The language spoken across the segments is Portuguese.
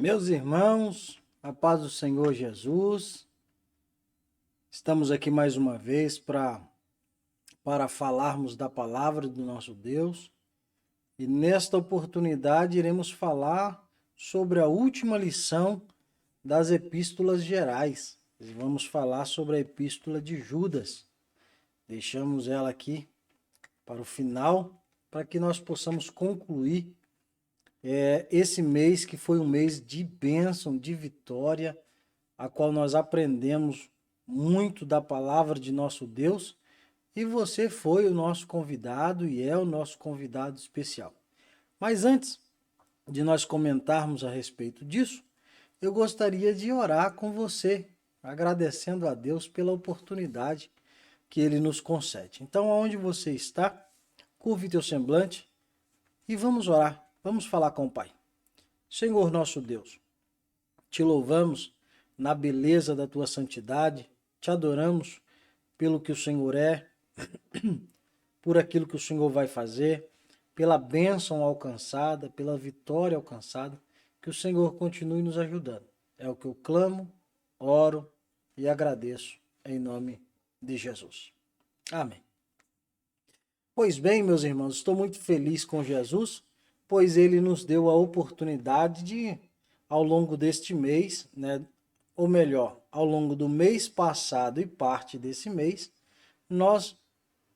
Meus irmãos, a paz do Senhor Jesus, estamos aqui mais uma vez para falarmos da palavra do nosso Deus e nesta oportunidade iremos falar sobre a última lição das epístolas gerais. Vamos falar sobre a epístola de Judas. Deixamos ela aqui para o final, para que nós possamos concluir esse mês que foi um mês de bênção, de vitória, a qual nós aprendemos muito da palavra de nosso Deus, e você foi o nosso convidado e é o nosso convidado especial. Mas antes de nós comentarmos a respeito disso, eu gostaria de orar com você, agradecendo a Deus pela oportunidade que Ele nos concede. Então, aonde você está, curve teu semblante e vamos orar, vamos falar com o Pai. Senhor nosso Deus, te louvamos na beleza da tua santidade, te adoramos pelo que o Senhor é, por aquilo que o Senhor vai fazer, pela bênção alcançada, pela vitória alcançada, que o Senhor continue nos ajudando. É o que eu clamo, oro e agradeço em nome de Jesus. Amém. Pois bem, meus irmãos, estou muito feliz com Jesus, pois ele nos deu a oportunidade de, ao longo deste mês, ou melhor, ao longo do mês passado e parte desse mês, nós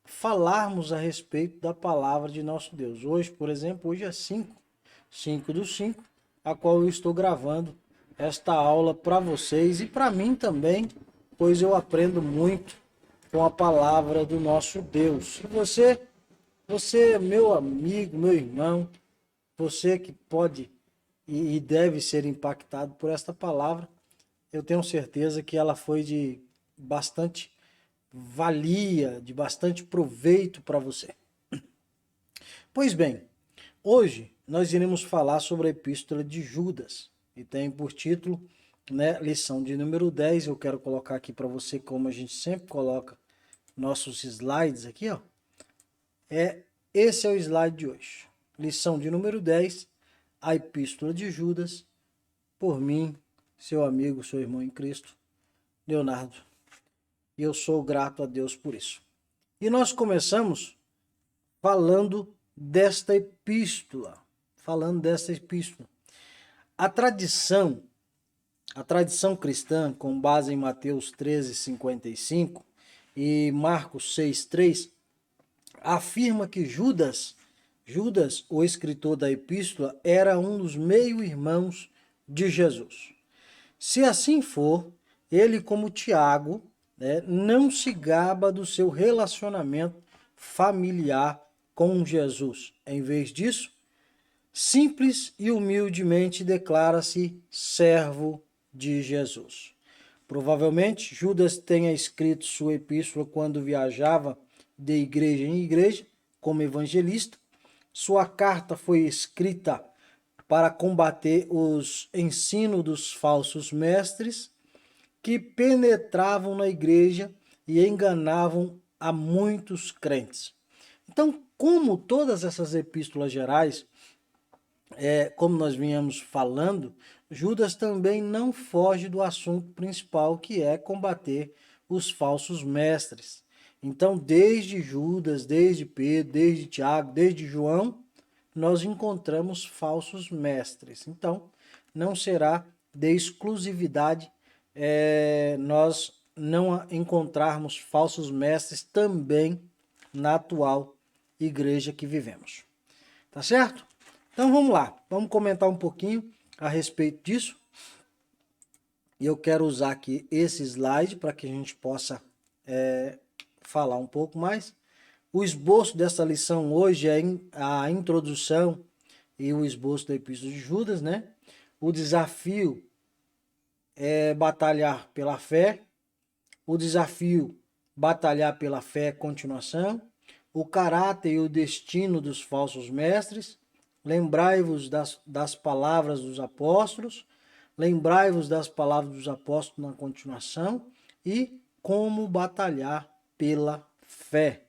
falarmos a respeito da palavra de nosso Deus. Hoje, por exemplo, hoje é 5/5, a qual eu estou gravando esta aula para vocês e para mim também, pois eu aprendo muito com a palavra do nosso Deus. E você, meu amigo, meu irmão, você que pode e deve ser impactado por esta palavra, eu tenho certeza que ela foi de bastante valia, de bastante proveito para você. Pois bem, hoje nós iremos falar sobre a epístola de Judas e tem por título, lição de número 10. Eu quero colocar aqui para você, como a gente sempre coloca nossos slides aqui, ó. Esse é o slide de hoje. Lição de número 10, a epístola de Judas, por mim, seu amigo, seu irmão em Cristo, Leonardo. E eu sou grato a Deus por isso. E nós começamos falando desta epístola. A tradição cristã, com base em Mateus 13:55 e Marcos 6:3, afirma que Judas, o escritor da epístola, era um dos meio-irmãos de Jesus. Se assim for, ele, como Tiago, não se gaba do seu relacionamento familiar com Jesus. Em vez disso, simples e humildemente declara-se servo de Jesus. Provavelmente, Judas tenha escrito sua epístola quando viajava de igreja em igreja como evangelista. Sua carta foi escrita para combater os ensinos dos falsos mestres que penetravam na igreja e enganavam a muitos crentes. Então, como todas essas epístolas gerais, como nós vinhamos falando, Judas também não foge do assunto principal, que é combater os falsos mestres. Então, desde Judas, desde Pedro, desde Tiago, desde João, nós encontramos falsos mestres. Então, não será de exclusividade nós não encontrarmos falsos mestres também na atual igreja que vivemos. Tá certo? Então vamos lá, vamos comentar um pouquinho a respeito disso. E eu quero usar aqui esse slide para que a gente possa falar um pouco mais. O esboço dessa lição hoje é a introdução e o esboço da Epístola de Judas, né? O desafio é batalhar pela fé. O desafio batalhar pela fé, continuação. O caráter e o destino dos falsos mestres. Lembrai-vos das palavras dos apóstolos. Lembrai-vos das palavras dos apóstolos na continuação. E como batalhar pela fé.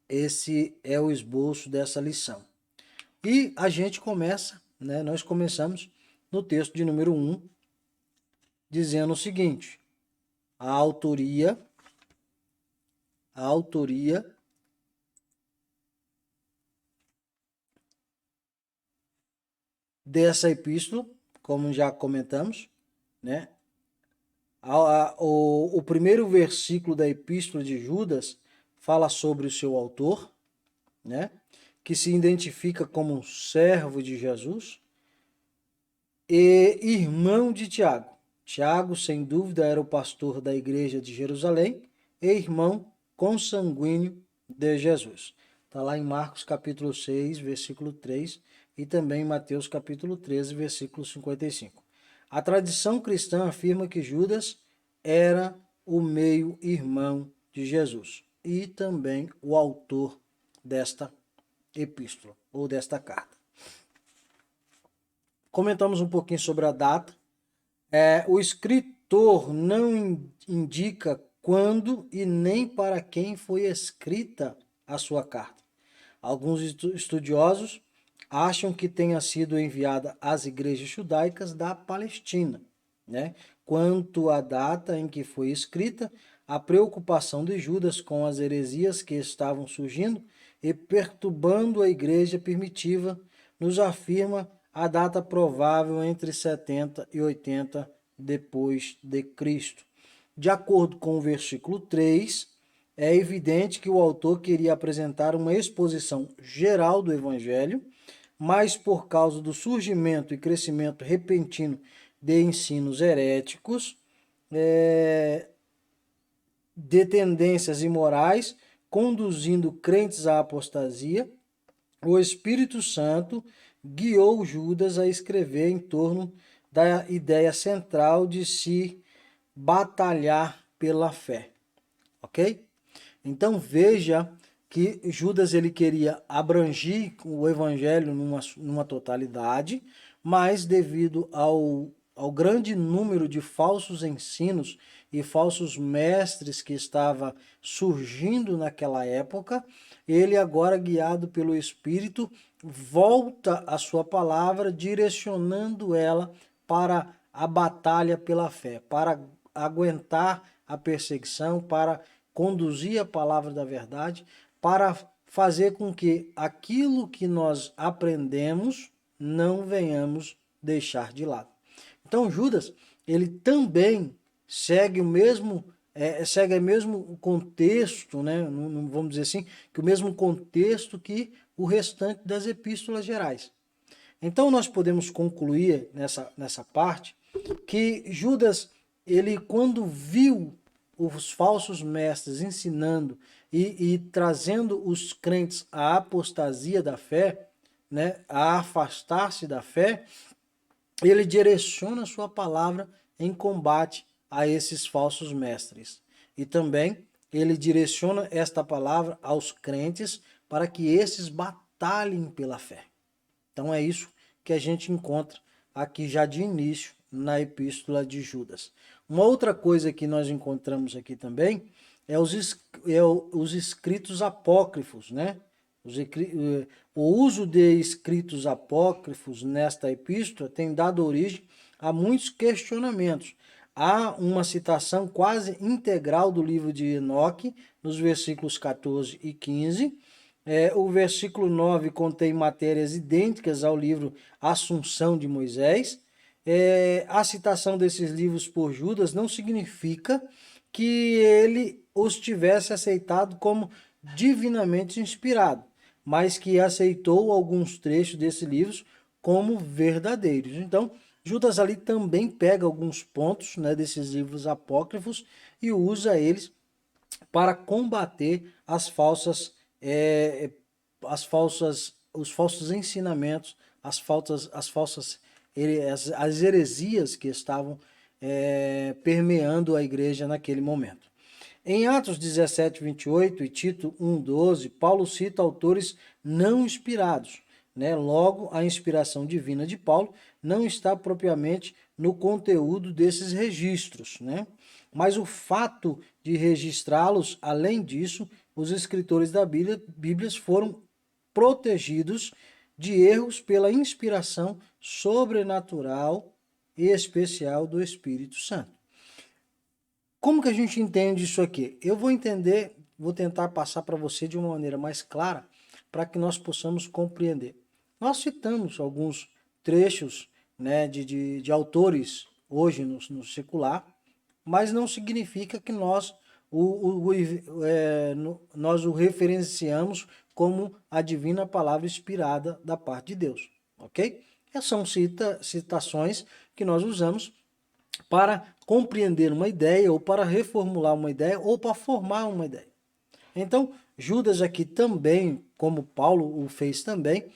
Esse é o esboço dessa lição. E a gente começa né, nós começamos no texto de número 1, dizendo o seguinte: a autoria dessa epístola, como já comentamos, né? O primeiro versículo da epístola de Judas fala sobre o seu autor, né? Que se identifica como um servo de Jesus e irmão de Tiago. Tiago, sem dúvida, era o pastor da igreja de Jerusalém e irmão consanguíneo de Jesus. Está lá em Marcos capítulo 6, versículo 3 e também em Mateus capítulo 13, versículo 55. A tradição cristã afirma que Judas era o meio-irmão de Jesus e também o autor desta epístola ou desta carta. Comentamos um pouquinho sobre a data. O escritor não indica quando e nem para quem foi escrita a sua carta. Alguns estudiosos acham que tenha sido enviada às igrejas judaicas da Palestina, né? Quanto à data em que foi escrita, a preocupação de Judas com as heresias que estavam surgindo e perturbando a igreja primitiva nos afirma a data provável entre 70 e 80 depois de Cristo. De acordo com o versículo 3, é evidente que o autor queria apresentar uma exposição geral do Evangelho, mas por causa do surgimento e crescimento repentino de ensinos heréticos, de tendências imorais, conduzindo crentes à apostasia, o Espírito Santo guiou Judas a escrever em torno da ideia central de se batalhar pela fé. Ok? Então veja que Judas ele queria abranger o evangelho numa totalidade, mas devido ao grande número de falsos ensinos e falsos mestres que estava surgindo naquela época, ele agora, guiado pelo Espírito, volta a sua palavra, direcionando ela para a batalha pela fé, para aguentar a perseguição, para conduzir a palavra da verdade, para fazer com que aquilo que nós aprendemos não venhamos deixar de lado. Então Judas, ele também segue o mesmo contexto, né? Vamos dizer assim, que o mesmo contexto que o restante das epístolas gerais. Então nós podemos concluir nessa parte que Judas, ele quando viu os falsos mestres ensinando e trazendo os crentes à apostasia da fé, né, a afastar-se da fé, ele direciona sua palavra em combate a esses falsos mestres. E também ele direciona esta palavra aos crentes para que esses batalhem pela fé. Então é isso que a gente encontra aqui já de início na epístola de Judas. Uma outra coisa que nós encontramos aqui também é os escritos apócrifos, né? O uso de escritos apócrifos nesta epístola tem dado origem a muitos questionamentos. Há uma citação quase integral do livro de Enoque, nos versículos 14 e 15. O versículo 9 contém matérias idênticas ao livro Assunção de Moisés. A citação desses livros por Judas não significa que ele os tivesse aceitado como divinamente inspirado, mas que aceitou alguns trechos desses livros como verdadeiros. Então, Judas ali também pega alguns pontos, né, desses livros apócrifos e usa eles para combater os falsos ensinamentos, as heresias que estavam permeando a igreja naquele momento. Em Atos 17, 28 e Tito 1, 12, Paulo cita autores não inspirados, né? Logo, a inspiração divina de Paulo não está propriamente no conteúdo desses registros, né? Mas o fato de registrá-los, além disso, os escritores da Bíblia foram protegidos de erros pela inspiração sobrenatural e especial do Espírito Santo. Como que a gente entende isso aqui? Eu vou entender, vou tentar passar para você de uma maneira mais clara, para que nós possamos compreender. Nós citamos alguns trechos, né, de autores hoje no secular, mas não significa que nós nós o referenciamos como a divina palavra inspirada da parte de Deus, ok? Essas são citações que nós usamos para compreender uma ideia, ou para reformular uma ideia, ou para formar uma ideia. Então, Judas aqui também, como Paulo o fez também,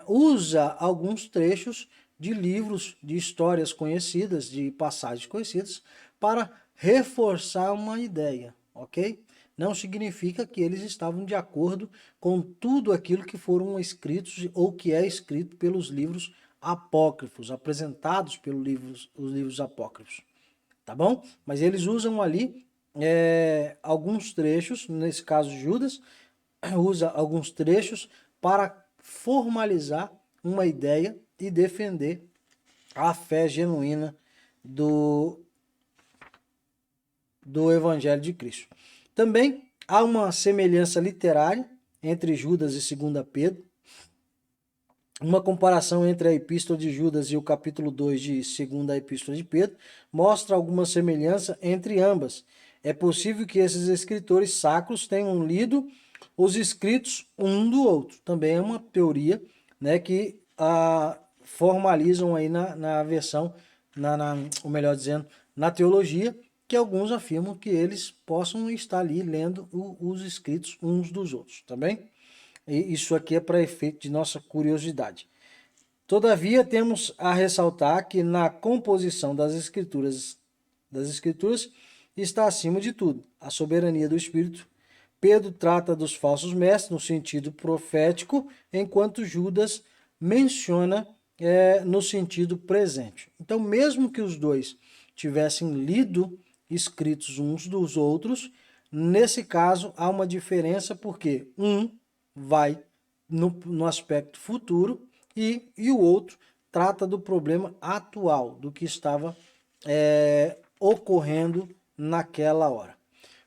usa alguns trechos de livros, de histórias conhecidas, de passagens conhecidas, para reforçar uma ideia, ok? Não significa que eles estavam de acordo com tudo aquilo que foram escritos ou que é escrito pelos livros apócrifos, apresentados pelos os livros apócrifos, tá bom? Mas eles usam ali alguns trechos, nesse caso Judas, usa alguns trechos para formalizar uma ideia e defender a fé genuína do Evangelho de Cristo. Também há uma semelhança literária entre Judas e 2 Pedro, uma comparação entre a Epístola de Judas e o capítulo 2 de 2ª Epístola de Pedro mostra alguma semelhança entre ambas. É possível que esses escritores sacros tenham lido os escritos um do outro. Também é uma teoria, né, que formalizam aí na versão, ou melhor dizendo, na teologia, que alguns afirmam que eles possam estar ali lendo os escritos uns dos outros, tá bem? E isso aqui é para efeito de nossa curiosidade. Todavia, temos a ressaltar que na composição das escrituras está acima de tudo a soberania do Espírito. Pedro trata dos falsos mestres no sentido profético, enquanto Judas menciona no sentido presente. Então, mesmo que os dois tivessem lido escritos uns dos outros, nesse caso há uma diferença porque um vai no aspecto futuro e o outro trata do problema atual, do que estava ocorrendo naquela hora.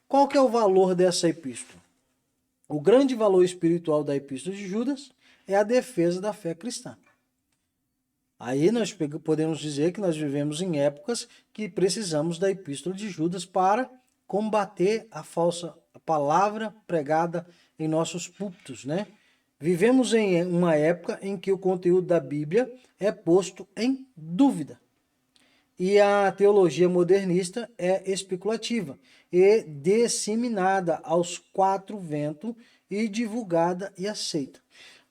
Qual que é o valor dessa epístola? O grande valor espiritual da epístola de Judas é a defesa da fé cristã. Aí nós podemos dizer que nós vivemos em épocas que precisamos da epístola de Judas para combater a falsa palavra pregada em nossos púlpitos, né? Vivemos em uma época em que o conteúdo da Bíblia é posto em dúvida. E a teologia modernista é especulativa e disseminada aos quatro ventos e divulgada e aceita.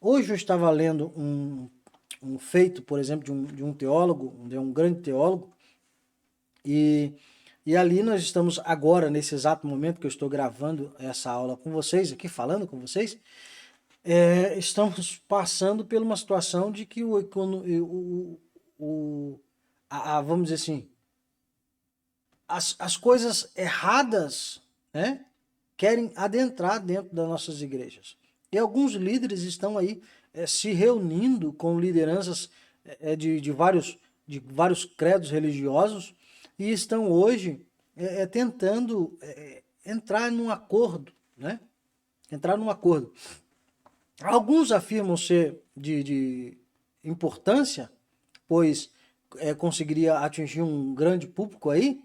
Hoje eu estava lendo um feito, por exemplo, de um teólogo, de um grande teólogo, e ali nós estamos agora, nesse exato momento que eu estou gravando essa aula com vocês, aqui falando com vocês, estamos passando por uma situação de que vamos dizer assim, as coisas erradas, né, querem adentrar dentro das nossas igrejas. E alguns líderes estão aí se reunindo com lideranças de vários credos religiosos e estão hoje tentando entrar num acordo, né? Entrar num acordo. Alguns afirmam ser de importância, pois conseguiria atingir um grande público aí,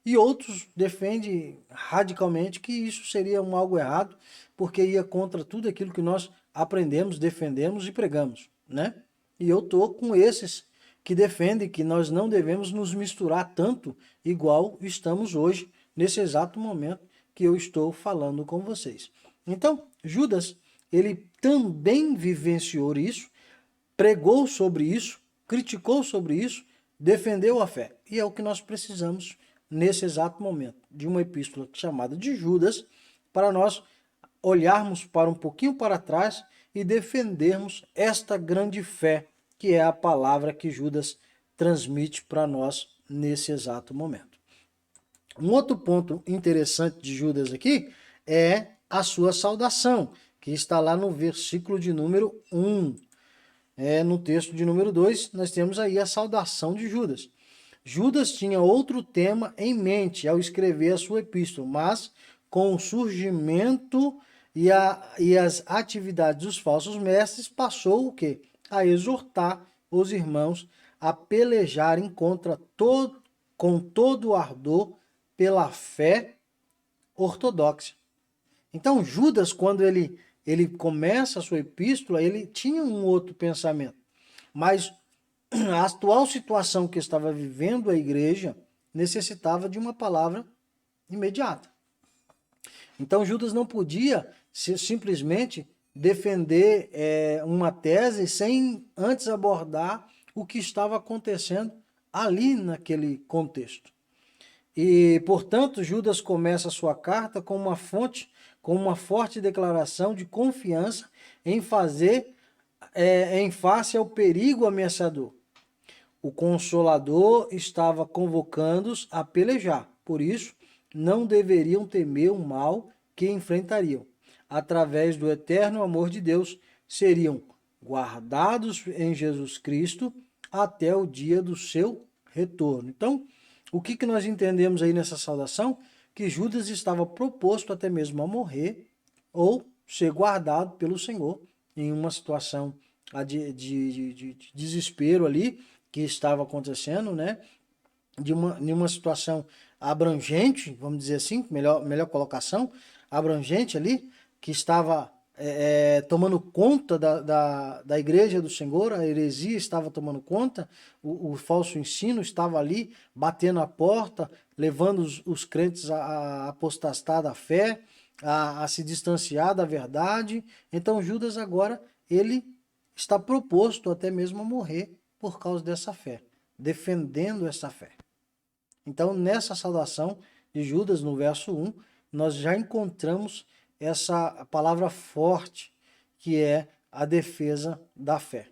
e outros defendem radicalmente que isso seria algo errado, porque ia contra tudo aquilo que nós aprendemos, defendemos e pregamos, né? E eu tô com esses que defendem que nós não devemos nos misturar tanto igual estamos hoje, nesse exato momento que eu estou falando com vocês. Então, Judas, ele também vivenciou isso, pregou sobre isso, criticou sobre isso, defendeu a fé. E é o que nós precisamos nesse exato momento, de uma epístola chamada de Judas, para nós olharmos para um pouquinho para trás e defendermos esta grande fé, que é a palavra que Judas transmite para nós nesse exato momento. Um outro ponto interessante de Judas aqui é a sua saudação, que está lá no versículo de número 1. no texto de número 2, nós temos aí a saudação de Judas. Judas tinha outro tema em mente ao escrever a sua epístola, mas com o surgimento e as atividades dos falsos mestres, passou o quê? A exortar os irmãos a pelejarem com todo o ardor pela fé ortodoxa. Então, Judas, quando ele começa a sua epístola, ele tinha um outro pensamento. Mas a atual situação que estava vivendo a igreja necessitava de uma palavra imediata. Então, Judas não podia simplesmente defender uma tese sem antes abordar o que estava acontecendo ali naquele contexto. E, portanto, Judas começa a sua carta com uma forte declaração de confiança em em face ao perigo ameaçador. O Consolador estava convocando-os a pelejar, por isso não deveriam temer o mal que enfrentariam. Através do eterno amor de Deus, seriam guardados em Jesus Cristo até o dia do seu retorno. Então, o que nós entendemos aí nessa saudação? Que Judas estava proposto até mesmo a morrer ou ser guardado pelo Senhor em uma situação de desespero ali que estava acontecendo, né? De uma situação abrangente, vamos dizer assim, melhor colocação, abrangente ali, que estava tomando conta da igreja do Senhor, a heresia estava tomando conta, o falso ensino estava ali, batendo a porta, levando os crentes a apostastar da fé, a se distanciar da verdade. Então Judas agora, ele está proposto até mesmo a morrer por causa dessa fé, defendendo essa fé. Então, nessa saudação de Judas, no verso 1, nós já encontramos essa palavra forte, que é a defesa da fé.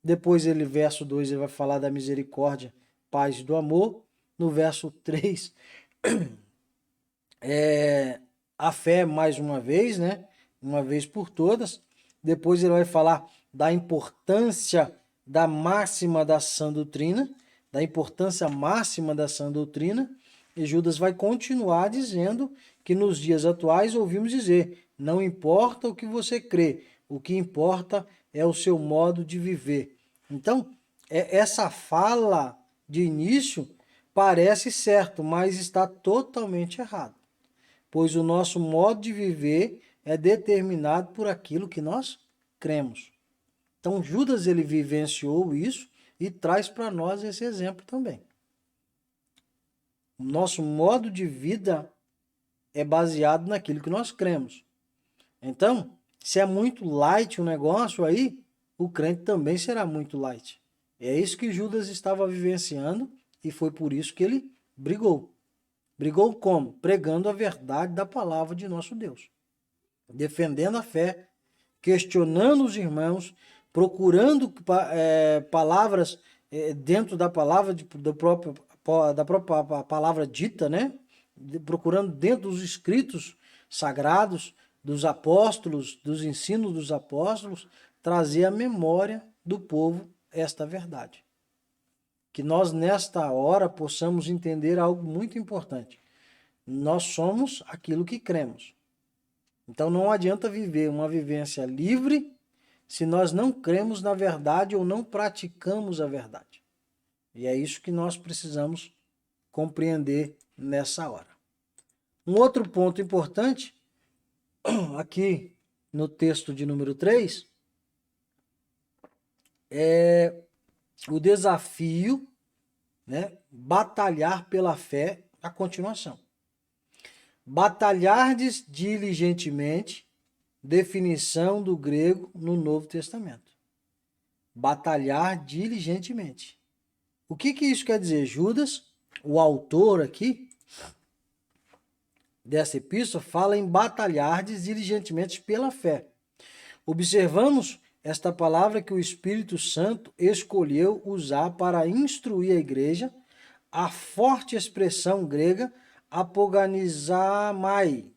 Depois, verso 2, ele vai falar da misericórdia, paz e do amor. No verso 3, a fé mais uma vez, né? Uma vez por todas. Depois ele vai falar da importância da máxima da sã doutrina, da importância máxima da sã doutrina, e Judas vai continuar dizendo que nos dias atuais ouvimos dizer: não importa o que você crê, o que importa é o seu modo de viver. Então, essa fala de início parece certo, mas está totalmente errado, pois o nosso modo de viver é determinado por aquilo que nós cremos. Então, Judas ele vivenciou isso e traz para nós esse exemplo também. O nosso modo de vida é baseado naquilo que nós cremos. Então, se é muito light o negócio aí, o crente também será muito light. É isso que Judas estava vivenciando e foi por isso que ele brigou. Brigou como? Pregando a verdade da palavra de nosso Deus. Defendendo a fé, questionando os irmãos, procurando palavras dentro da palavra da própria palavra dita, né? Procurando dentro dos escritos sagrados dos apóstolos, dos ensinos dos apóstolos, trazer à memória do povo esta verdade. Que nós nesta hora possamos entender algo muito importante. Nós somos aquilo que cremos. Então não adianta viver uma vivência livre se nós não cremos na verdade ou não praticamos a verdade. E é isso que nós precisamos compreender nessa hora. Um outro ponto importante, aqui no texto de número 3, é o desafio, né? Batalhar pela fé, a continuação. Batalhardes diligentemente, definição do grego no Novo Testamento. Batalhar diligentemente. O que isso quer dizer? Judas, o autor aqui dessa epístola, fala em batalhardes diligentemente pela fé. Observamos esta palavra que o Espírito Santo escolheu usar para instruir a igreja, a forte expressão grega apoganizamai,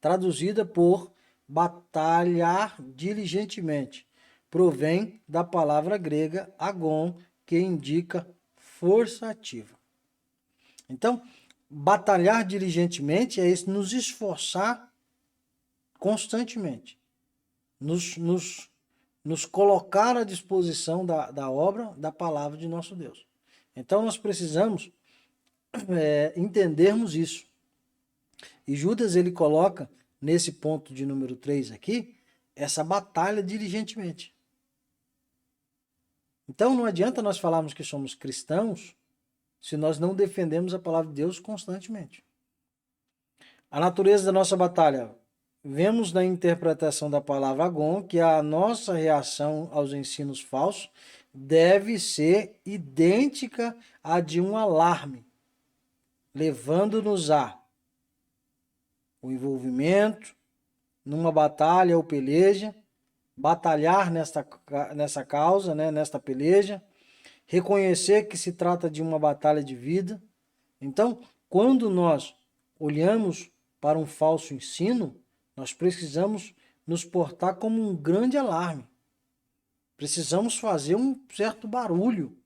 traduzida por batalhar diligentemente. provém da palavra grega agon, que indica força ativa. Então, batalhar diligentemente é nos esforçar constantemente, nos colocar à disposição da obra, da palavra de nosso Deus. Então, nós precisamos entendermos isso. E Judas, ele coloca, nesse ponto de número 3 aqui, essa batalha diligentemente. Então, não adianta nós falarmos que somos cristãos se nós não defendemos a palavra de Deus constantemente. A natureza da nossa batalha. Vemos na interpretação da palavra agon que a nossa reação aos ensinos falsos deve ser idêntica à de um alarme, levando-nos a o envolvimento numa batalha ou peleja, batalhar nessa causa, né, nesta peleja, reconhecer que se trata de uma batalha de vida. Então, quando nós olhamos para um falso ensino, nós precisamos nos portar como um grande alarme. Precisamos fazer um certo barulho.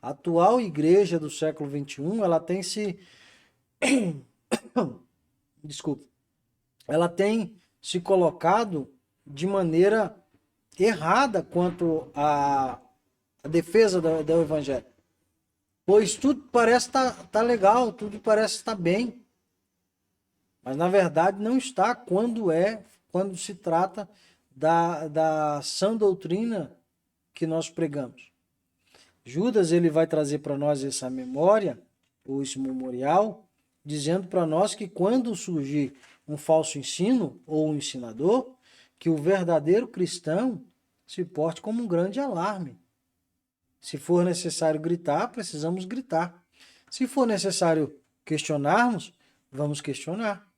A atual igreja do século XXI, ela tem se... Desculpa. Ela tem se colocado de maneira errada quanto à defesa do evangelho. Pois tudo parece tá legal, tudo parece estar bem. Mas na verdade não está quando se trata da sã doutrina que nós pregamos. Judas, ele vai trazer para nós essa memória, ou esse memorial, dizendo para nós que quando surgir um falso ensino ou um ensinador, que o verdadeiro cristão se porte como um grande alarme. Se for necessário gritar, precisamos gritar. Se for necessário questionarmos, vamos questionar.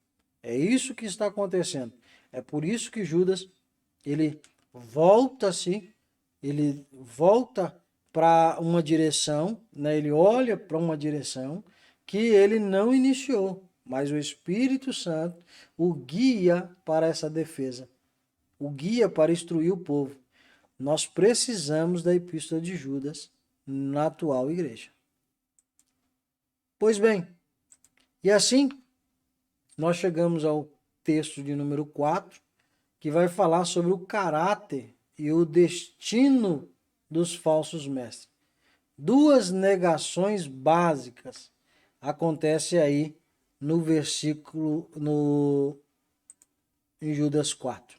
É isso que está acontecendo. É por isso que Judas, ele volta para uma direção, né? Ele olha para uma direção que ele não iniciou, mas o Espírito Santo o guia para essa defesa, o guia para instruir o povo. Nós precisamos da Epístola de Judas na atual igreja. Pois bem, e assim nós chegamos ao texto de número 4, que vai falar sobre o caráter e o destino dos falsos mestres. Duas negações básicas acontecem aí no versículo, em Judas 4.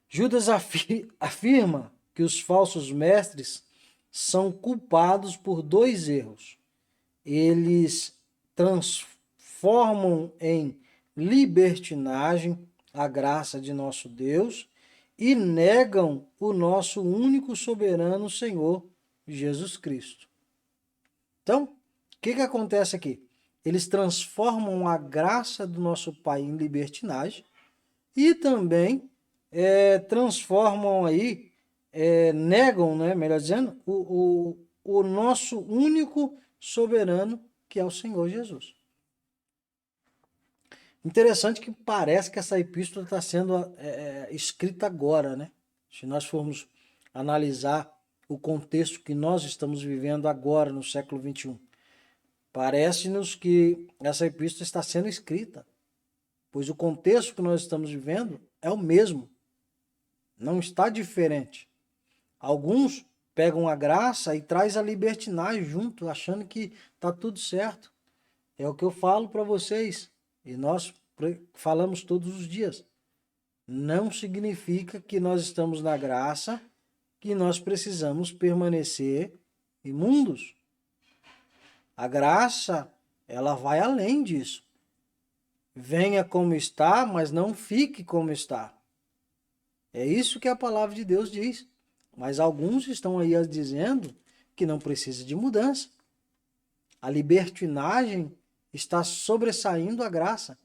Judas afirma que os falsos mestres são culpados por dois erros. Eles transformam em libertinagem a graça de nosso Deus e negam o nosso único soberano Senhor, Jesus Cristo. Então, o que acontece aqui? Eles transformam a graça do nosso Pai em libertinagem e também transformam aí, negam, né, melhor dizendo, o nosso único soberano, que é o Senhor Jesus. Interessante que parece que essa epístola está sendo escrita agora, né? Se nós formos analisar o contexto que nós estamos vivendo agora no século XXI, parece-nos que essa epístola está sendo escrita, pois o contexto que nós estamos vivendo é o mesmo, não está diferente. Alguns pegam a graça e traz a libertinagem junto, achando que está tudo certo. É o que eu falo para vocês. E nós falamos todos os dias. Não significa que nós estamos na graça, que nós precisamos permanecer imundos. A graça, ela vai além disso. Venha como está, mas não fique como está. É isso que a palavra de Deus diz. Mas alguns estão aí dizendo que não precisa de mudança. A libertinagem está sobressaindo a graça.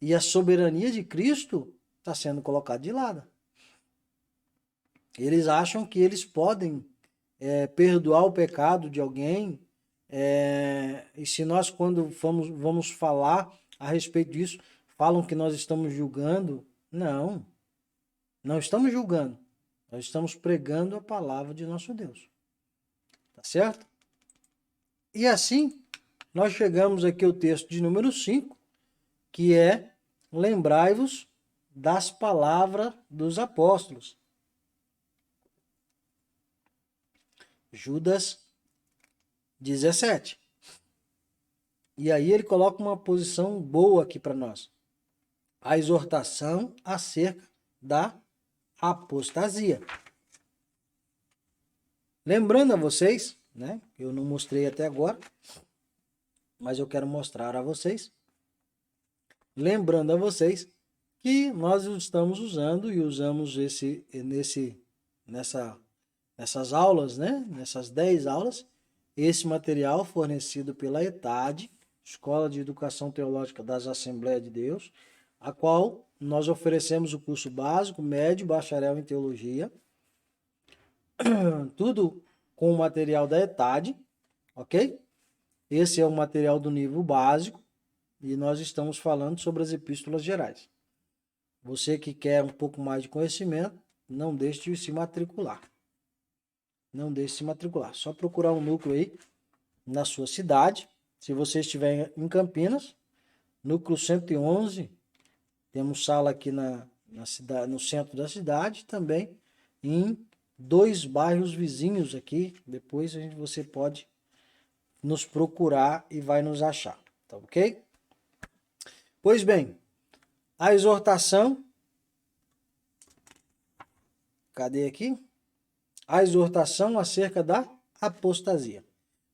E a soberania de Cristo está sendo colocada de lado. Eles acham que eles podem perdoar o pecado de alguém. E se nós, quando vamos falar a respeito disso, falam que nós estamos julgando. Não. Não estamos julgando. Nós estamos pregando a palavra de nosso Deus. Tá certo? E assim, nós chegamos aqui ao texto de número 5, que é: lembrai-vos das palavras dos apóstolos. Judas 17. E aí ele coloca uma posição boa aqui para nós. A exortação acerca da apostasia. Lembrando a vocês, né? Eu não mostrei até agora, mas eu quero mostrar a vocês. Lembrando a vocês que nós estamos usando e usamos nessas aulas, né? Nessas 10 aulas, esse material fornecido pela ETAD, Escola de Educação Teológica das Assembleias de Deus, a qual nós oferecemos o curso básico, médio, bacharel em teologia, tudo com o material da ETAD, ok? Esse é o material do nível básico e nós estamos falando sobre as epístolas gerais. Você que quer um pouco mais de conhecimento, não deixe de se matricular. Não deixe de se matricular. Só procurar um núcleo aí na sua cidade. Se você estiver em Campinas, núcleo 111, temos sala aqui no centro da cidade, também em 2 bairros vizinhos aqui. Depois você pode nos procurar e vai nos achar, tá ok? Pois bem, a exortação, cadê aqui? A exortação acerca da apostasia.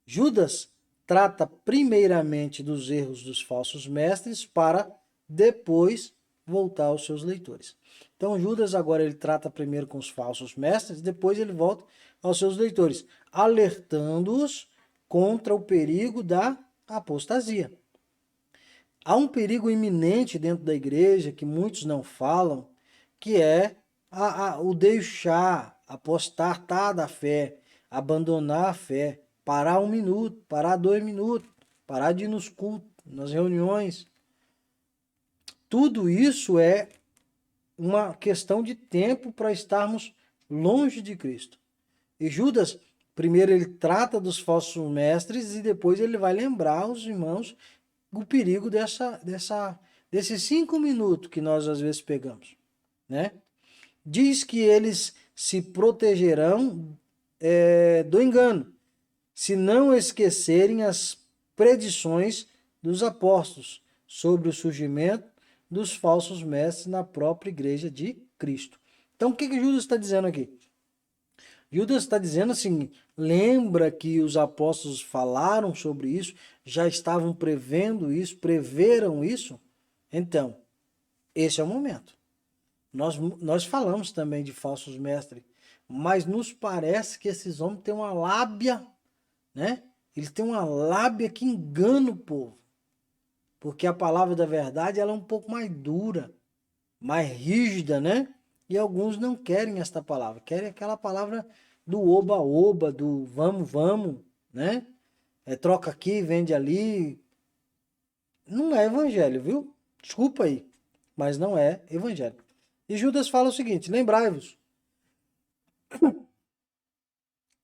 Judas trata primeiramente dos erros dos falsos mestres para depois voltar aos seus leitores. Então Judas agora ele trata primeiro com os falsos mestres, depois ele volta aos seus leitores, alertando-os contra o perigo da apostasia. Há um perigo iminente dentro da igreja que muitos não falam, que é o deixar, apostatar da fé, abandonar a fé, parar 1 minuto, parar 2 minutos, parar de ir nos cultos, nas reuniões. Tudo isso é uma questão de tempo para estarmos longe de Cristo. E Judas, primeiro ele trata dos falsos mestres e depois ele vai lembrar os irmãos o perigo desses 5 minutos que nós às vezes pegamos, né? Diz que eles se protegerão do engano, se não esquecerem as predições dos apóstolos sobre o surgimento dos falsos mestres na própria igreja de Cristo. Então, o que Judas está dizendo aqui? Judas está dizendo assim, lembra que os apóstolos falaram sobre isso, já estavam prevendo isso, preveram isso? Então, esse é o momento. Nós falamos também de falsos mestres, mas nos parece que esses homens têm uma lábia, né? Eles têm uma lábia que engana o povo. Porque a palavra da verdade ela é um pouco mais dura, mais rígida, né? E alguns não querem esta palavra, querem aquela palavra do oba-oba, do vamos, né? Troca aqui, vende ali. Não é evangelho, viu? Desculpa aí, mas não é evangelho. E Judas fala o seguinte, lembrai-vos.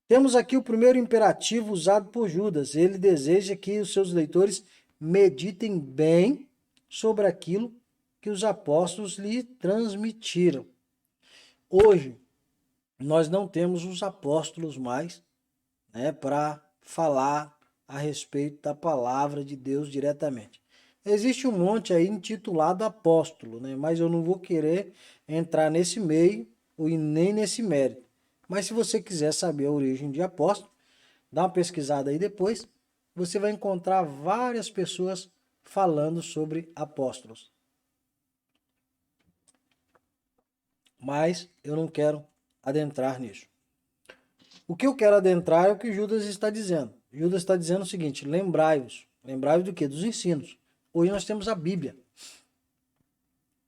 Temos aqui o primeiro imperativo usado por Judas. Ele deseja que os seus leitores meditem bem sobre aquilo que os apóstolos lhe transmitiram. Hoje, nós não temos os apóstolos mais, né, para falar a respeito da palavra de Deus diretamente. Existe um monte aí intitulado apóstolo, né, mas eu não vou querer entrar nesse meio e nem nesse mérito. Mas se você quiser saber a origem de apóstolo, dá uma pesquisada aí depois, você vai encontrar várias pessoas falando sobre apóstolos. Mas eu não quero adentrar nisso. O que eu quero adentrar é o que Judas está dizendo. Judas está dizendo o seguinte, lembrai-vos. Lembrai-vos do quê? Dos ensinos. Hoje nós temos a Bíblia.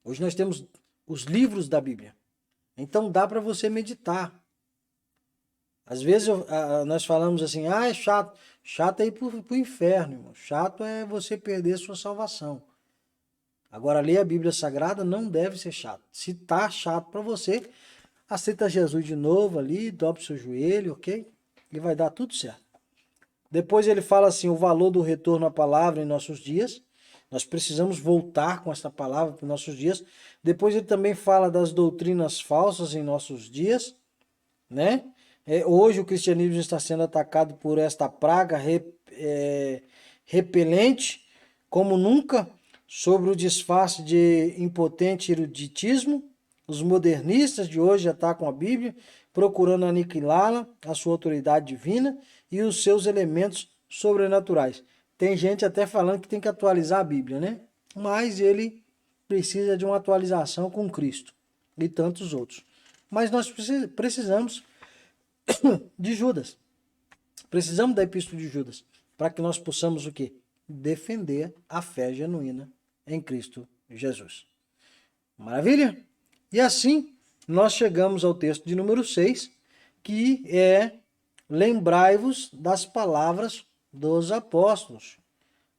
Hoje nós temos os livros da Bíblia. Então dá para você meditar. Às vezes nós falamos assim, é chato. Chato é ir para o inferno, irmão. Chato é você perder sua salvação. Agora, ler a Bíblia Sagrada não deve ser chato. Se tá chato para você, aceita Jesus de novo ali, dobre seu joelho, ok? E vai dar tudo certo. Depois ele fala assim, o valor do retorno à palavra em nossos dias. Nós precisamos voltar com essa palavra para os nossos dias. Depois ele também fala das doutrinas falsas em nossos dias, né? Hoje o cristianismo está sendo atacado por esta praga repelente, como nunca, sobre o disfarce de impotente eruditismo. Os modernistas de hoje atacam a Bíblia, procurando aniquilá-la, a sua autoridade divina e os seus elementos sobrenaturais. Tem gente até falando que tem que atualizar a Bíblia, né? Mas ele precisa de uma atualização com Cristo e tantos outros. Mas nós precisamos de Judas. Precisamos da epístola de Judas para que nós possamos o quê? Defender a fé genuína em Cristo Jesus. Maravilha? E assim nós chegamos ao texto de número 6, que é lembrai-vos das palavras dos apóstolos.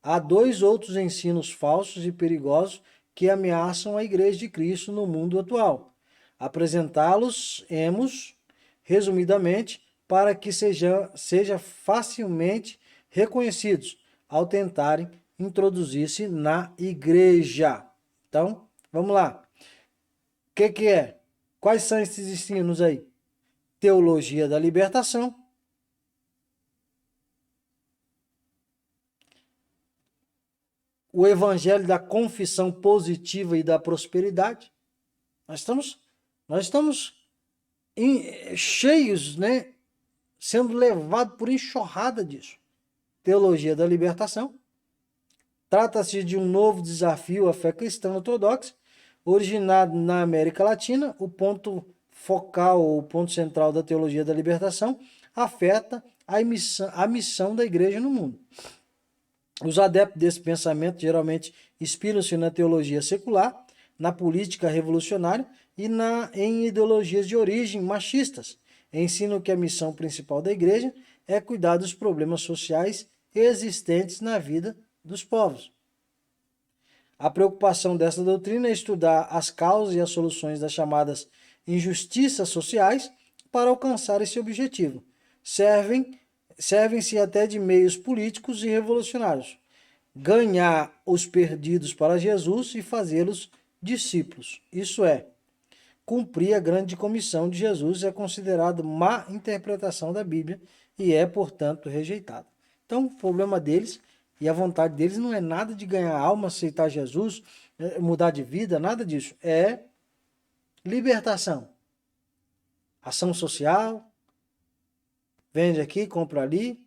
Há dois outros ensinos falsos e perigosos que ameaçam a igreja de Cristo no mundo atual. Apresentá-los-emos, resumidamente, para que seja facilmente reconhecidos ao tentarem introduzir-se na igreja. Então, vamos lá. O que é? Quais são esses ensinos aí? Teologia da libertação, o evangelho da confissão positiva e da prosperidade. Nós estamos cheios, né, sendo levados por enxurrada disso. Teologia da libertação. Trata-se de um novo desafio à fé cristã ortodoxa, originado na América Latina. O ponto focal, o ponto central da teologia da libertação afeta a missão da igreja no mundo. Os adeptos desse pensamento geralmente inspiram-se na teologia secular, na política revolucionária e em ideologias de origem machistas. Ensinam que a missão principal da igreja é cuidar dos problemas sociais existentes na vida dos povos. A preocupação dessa doutrina é estudar as causas e as soluções das chamadas injustiças sociais para alcançar esse objetivo. Servem-se até de meios políticos e revolucionários. Ganhar os perdidos para Jesus e fazê-los discípulos. Isso é, cumprir a grande comissão de Jesus é considerado má interpretação da Bíblia e é, portanto, rejeitado. Então, o problema deles e a vontade deles não é nada de ganhar alma, aceitar Jesus, mudar de vida, nada disso. É libertação. Ação social, vende aqui, compra ali.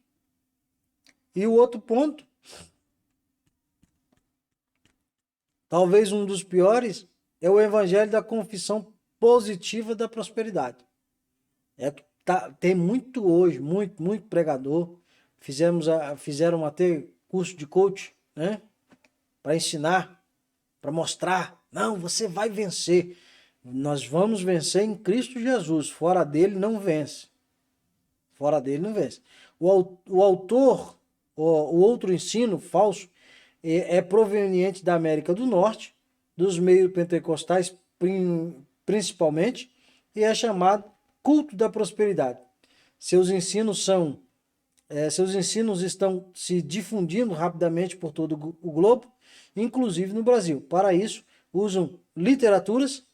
E o outro ponto, talvez um dos piores, é o evangelho da confissão positiva da prosperidade. Tem muito hoje, muito pregador. Fizeram até curso de coach, né? Para ensinar, para mostrar. Não, você vai vencer. Nós vamos vencer em Cristo Jesus. Fora dele não vence. Fora dele não vence. O autor, o outro ensino falso, é proveniente da América do Norte, dos meios pentecostais principalmente, e é chamado culto da prosperidade. Seus ensinos estão se difundindo rapidamente por todo o globo, inclusive no Brasil. Para isso, usam literaturas,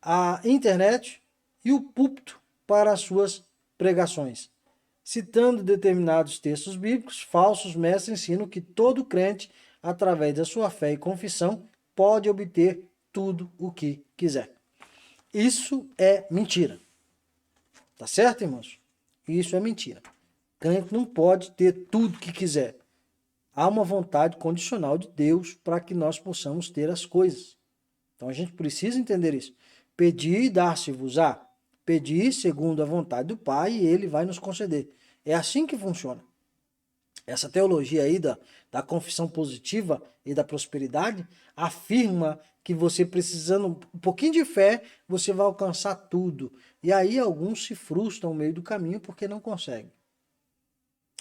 a internet e o púlpito para as suas pregações. Citando determinados textos bíblicos, falsos mestres ensinam que todo crente, através da sua fé e confissão, pode obter tudo o que quiser. Isso é mentira. Tá certo, irmãos? Isso é mentira. Crente não pode ter tudo que quiser. Há uma vontade condicional de Deus para que nós possamos ter as coisas. Então a gente precisa entender isso. Pedir e dar-se-vos-á. Pedir segundo a vontade do Pai e Ele vai nos conceder. É assim que funciona. Essa teologia aí da confissão positiva e da prosperidade afirma que você precisando um pouquinho de fé, você vai alcançar tudo. E aí alguns se frustram no meio do caminho porque não conseguem.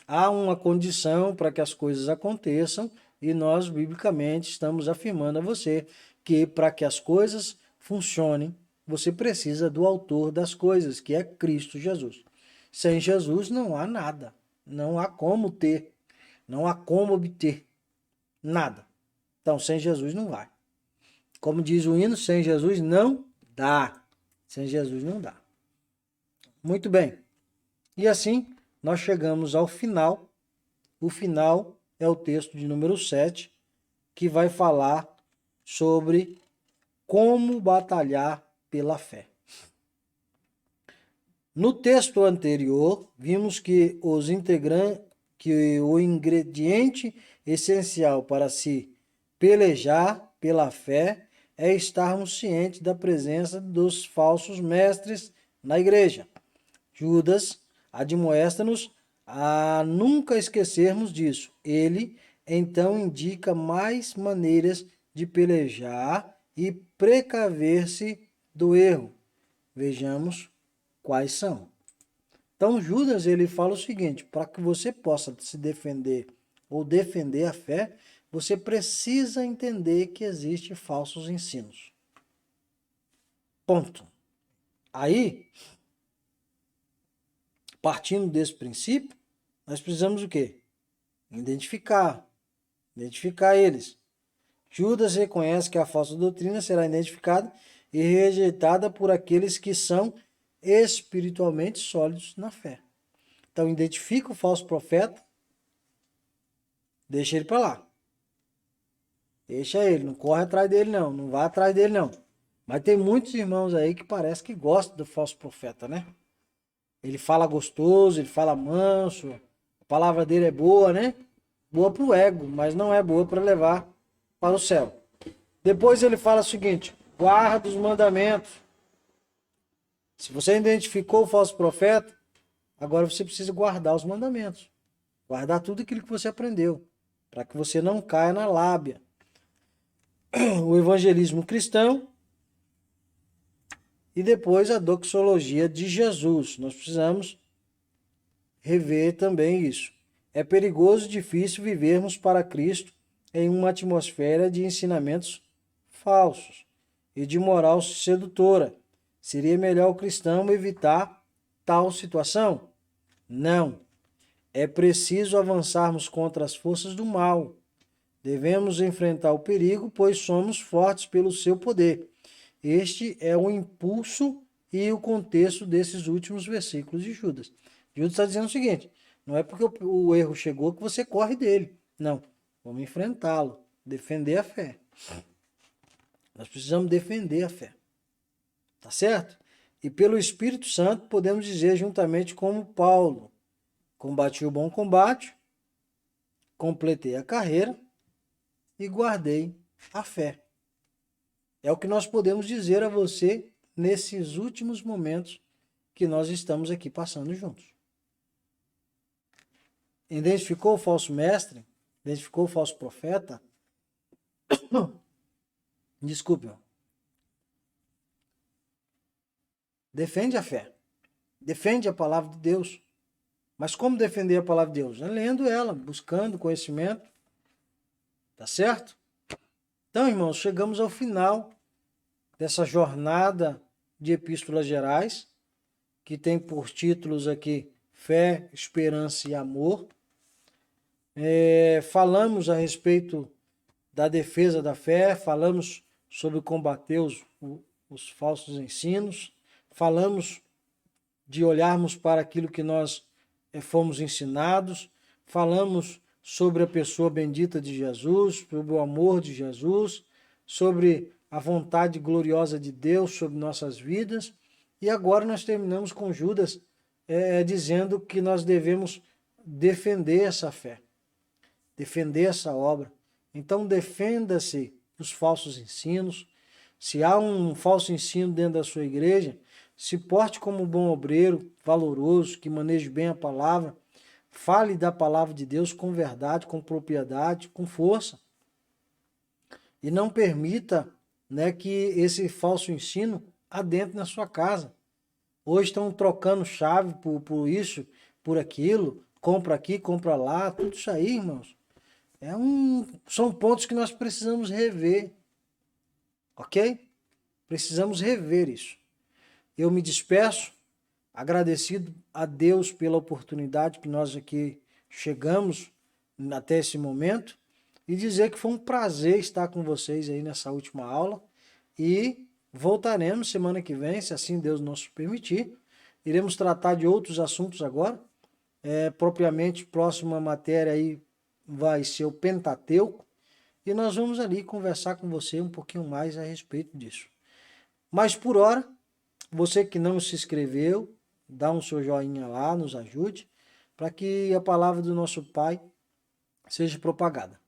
Há uma condição para que as coisas aconteçam E nós, biblicamente, estamos afirmando a você que para que as coisas funcionem, você precisa do autor das coisas, que é Cristo Jesus. Sem Jesus não há nada. Não há como ter. Não há como obter. Nada. Então, sem Jesus não vai. Como diz o hino, sem Jesus não dá. Sem Jesus não dá. Muito bem. E assim, nós chegamos ao final. O final é o texto de número 7, que vai falar sobre como batalhar pela fé. No texto anterior, vimos que o ingrediente essencial para se pelejar pela fé é estarmos cientes da presença dos falsos mestres na igreja. Judas admoesta-nos a nunca esquecermos disso. Ele, então, indica mais maneiras de pelejar e precaver-se do erro. Vejamos quais são. Então, Judas ele fala o seguinte: para que você possa se defender ou defender a fé, você precisa entender que existem falsos ensinos. Ponto. Aí, partindo desse princípio, nós precisamos o quê? Identificar eles. Judas reconhece que a falsa doutrina será identificada e rejeitada por aqueles que são espiritualmente sólidos na fé. Então, identifica o falso profeta, deixa ele para lá. Deixa ele, não corre atrás dele não, não vá atrás dele não. Mas tem muitos irmãos aí que parece que gostam do falso profeta, né? Ele fala gostoso, ele fala manso, a palavra dele é boa, né? Boa para o ego, mas não é boa para levar para o céu. Depois ele fala o seguinte: guarda os mandamentos. Se você identificou o falso profeta, agora você precisa guardar os mandamentos. Guardar tudo aquilo que você aprendeu, para que você não caia na lábia. O evangelismo cristão e depois a doxologia de Jesus. Nós precisamos rever também isso. É perigoso e difícil vivermos para Cristo em uma atmosfera de ensinamentos falsos e de moral sedutora. Seria melhor o cristão evitar tal situação? Não. É preciso avançarmos contra as forças do mal. Devemos enfrentar o perigo, pois somos fortes pelo seu poder. Este é o impulso e o contexto desses últimos versículos de Judas. Judas está dizendo o seguinte: não é porque o erro chegou que você corre dele. Não, vamos enfrentá-lo, defender a fé. Nós precisamos defender a fé. Tá certo? E pelo Espírito Santo podemos dizer juntamente como Paulo: combati o bom combate, completei a carreira e guardei a fé. É o que nós podemos dizer a você nesses últimos momentos que nós estamos aqui passando juntos. Identificou o falso mestre? Identificou o falso profeta? Desculpe. Defende a fé. Defende a palavra de Deus. Mas como defender a palavra de Deus? Lendo ela, buscando conhecimento. Tá certo? Então, irmãos, chegamos ao final dessa jornada de epístolas gerais, que tem por títulos aqui Fé, Esperança e Amor. Falamos a respeito da defesa da fé, falamos sobre combater os falsos ensinos, falamos de olharmos para aquilo que nós fomos ensinados, falamos sobre a pessoa bendita de Jesus, sobre o amor de Jesus, sobre a vontade gloriosa de Deus sobre nossas vidas. E agora nós terminamos com Judas dizendo que nós devemos defender essa fé, defender essa obra. Então defenda-se dos falsos ensinos. Se há um falso ensino dentro da sua igreja, se porte como um bom obreiro, valoroso, que maneje bem a palavra. Fale da palavra de Deus com verdade, com propriedade, com força. E não permita, que esse falso ensino adentre na sua casa. Hoje estão trocando chave por isso, por aquilo, compra aqui, compra lá, tudo isso aí, irmãos. São pontos que nós precisamos rever, ok? Precisamos rever isso. Eu me despeço, agradecido a Deus pela oportunidade que nós aqui chegamos até esse momento e dizer que foi um prazer estar com vocês aí nessa última aula e voltaremos semana que vem, se assim Deus nos permitir. Iremos tratar de outros assuntos agora. Propriamente, próxima matéria aí vai ser o Pentateuco e nós vamos ali conversar com você um pouquinho mais a respeito disso. Mas por hora, você que não se inscreveu, dá um seu joinha lá, nos ajude, para que a palavra do nosso Pai seja propagada.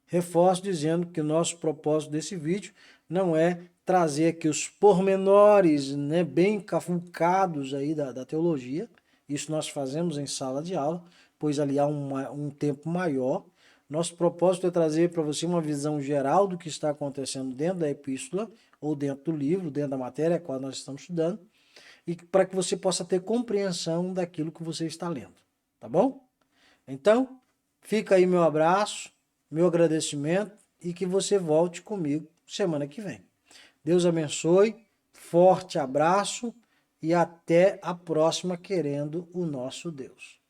Reforço dizendo que o nosso propósito desse vídeo não é trazer aqui os pormenores, né, bem cavucados aí da teologia. Isso nós fazemos em sala de aula, pois ali há um tempo maior. Nosso propósito é trazer para você uma visão geral do que está acontecendo dentro da epístola, ou dentro do livro, dentro da matéria a qual nós estamos estudando, e para que você possa ter compreensão daquilo que você está lendo, tá bom? Então, fica aí meu abraço, meu agradecimento e que você volte comigo semana que vem. Deus abençoe, forte abraço e até a próxima, querendo o nosso Deus.